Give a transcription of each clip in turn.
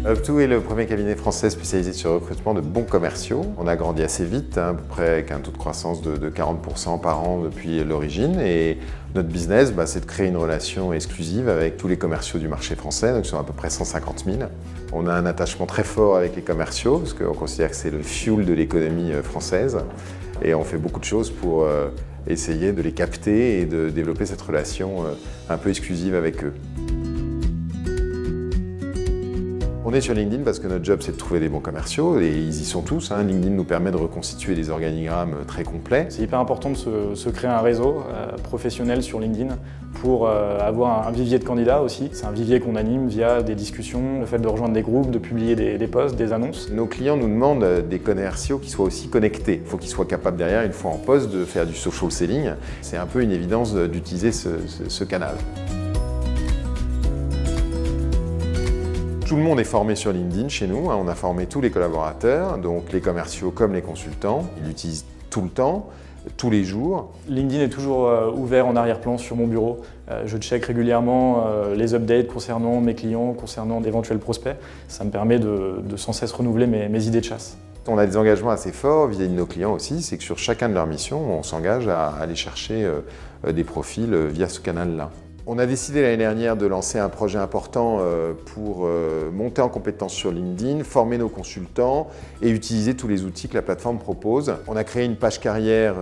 Up2 est le premier cabinet français spécialisé sur le recrutement de bons commerciaux. On a grandi assez vite, à peu près avec un taux de croissance de 40% par an depuis l'origine. Et notre business, c'est de créer une relation exclusive avec tous les commerciaux du marché français, donc ils sont à peu près 150 000. On a un attachement très fort avec les commerciaux, parce qu'on considère que c'est le fuel de l'économie française. Et on fait beaucoup de choses pour essayer de les capter et de développer cette relation un peu exclusive avec eux. On est sur LinkedIn parce que notre job, c'est de trouver des bons commerciaux et ils y sont tous. LinkedIn nous permet de reconstituer des organigrammes très complets. C'est hyper important de se créer un réseau professionnel sur LinkedIn pour avoir un vivier de candidats aussi. C'est un vivier qu'on anime via des discussions, le fait de rejoindre des groupes, de publier des posts, des annonces. Nos clients nous demandent des commerciaux qui soient aussi connectés. Il faut qu'ils soient capables derrière, une fois en poste, de faire du social selling. C'est un peu une évidence d'utiliser ce canal. Tout le monde est formé sur LinkedIn chez nous. On a formé tous les collaborateurs, donc les commerciaux comme les consultants. Ils l'utilisent tout le temps, tous les jours. LinkedIn est toujours ouvert en arrière-plan sur mon bureau. Je check régulièrement les updates concernant mes clients, concernant d'éventuels prospects. Ça me permet de sans cesse renouveler mes idées de chasse. On a des engagements assez forts vis-à-vis de nos clients aussi. C'est que sur chacun de leurs missions, on s'engage à aller chercher des profils via ce canal-là. On a décidé l'année dernière de lancer un projet important pour monter en compétence sur LinkedIn, former nos consultants et utiliser tous les outils que la plateforme propose. On a créé une page carrière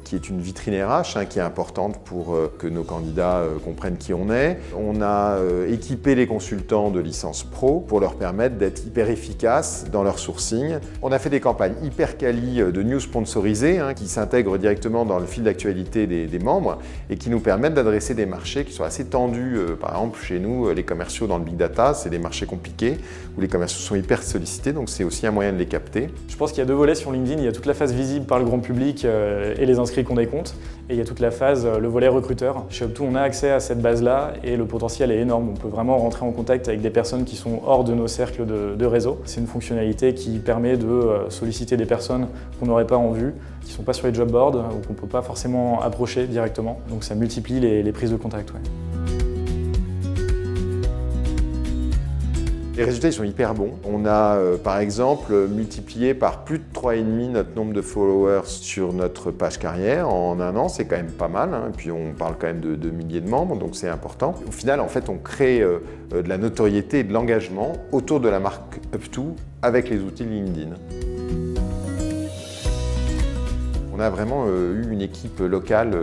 qui est une vitrine RH, qui est importante pour que nos candidats comprennent qui on est. On a équipé les consultants de licence pro pour leur permettre d'être hyper efficaces dans leur sourcing. On a fait des campagnes hyper quali de news sponsorisées qui s'intègrent directement dans le fil d'actualité des membres et qui nous permettent d'adresser des marchés qui sont assez tendus. Par exemple, chez nous, les commerciaux dans le big data, c'est des marchés compliqués où les commerciaux sont hyper sollicités, donc c'est aussi un moyen de les capter. Je pense qu'il y a deux volets sur LinkedIn. Il y a toute la phase visible par le grand public et les inscrits qu'on décompte. Et il y a toute la phase, le volet recruteur. Chez Up2, on a accès à cette base-là et le potentiel est énorme. On peut vraiment rentrer en contact avec des personnes qui sont hors de nos cercles de réseau. C'est une fonctionnalité qui permet de solliciter des personnes qu'on n'aurait pas en vue, qui ne sont pas sur les job boards ou qu'on ne peut pas forcément approcher directement. Donc ça multiplie les prises de contact. Ouais. Les résultats ils sont hyper bons. On a par exemple multiplié par plus de 3,5 notre nombre de followers sur notre page carrière en un an, c'est quand même pas mal. Et puis on parle quand même de milliers de membres, donc c'est important. Au final, en fait, on crée de la notoriété et de l'engagement autour de la marque Up2 avec les outils LinkedIn. On a vraiment eu une équipe locale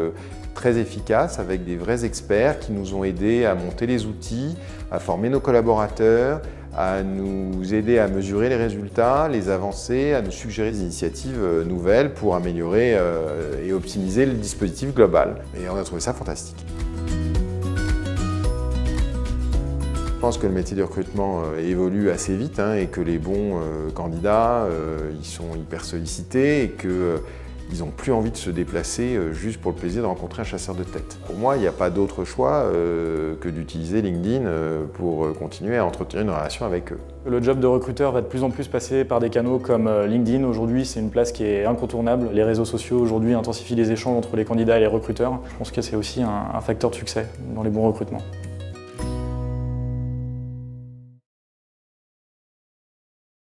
très efficace avec des vrais experts qui nous ont aidés à monter les outils, à former nos collaborateurs, à nous aider à mesurer les résultats, les avancées, à nous suggérer des initiatives nouvelles pour améliorer et optimiser le dispositif global. Et on a trouvé ça fantastique. Je pense que le métier du recrutement évolue assez vite et que les bons candidats ils sont hyper sollicités et que ils n'ont plus envie de se déplacer juste pour le plaisir de rencontrer un chasseur de tête. Pour moi, il n'y a pas d'autre choix que d'utiliser LinkedIn pour continuer à entretenir une relation avec eux. Le job de recruteur va de plus en plus passer par des canaux comme LinkedIn. Aujourd'hui, c'est une place qui est incontournable. Les réseaux sociaux aujourd'hui intensifient les échanges entre les candidats et les recruteurs. Je pense que c'est aussi un facteur de succès dans les bons recrutements.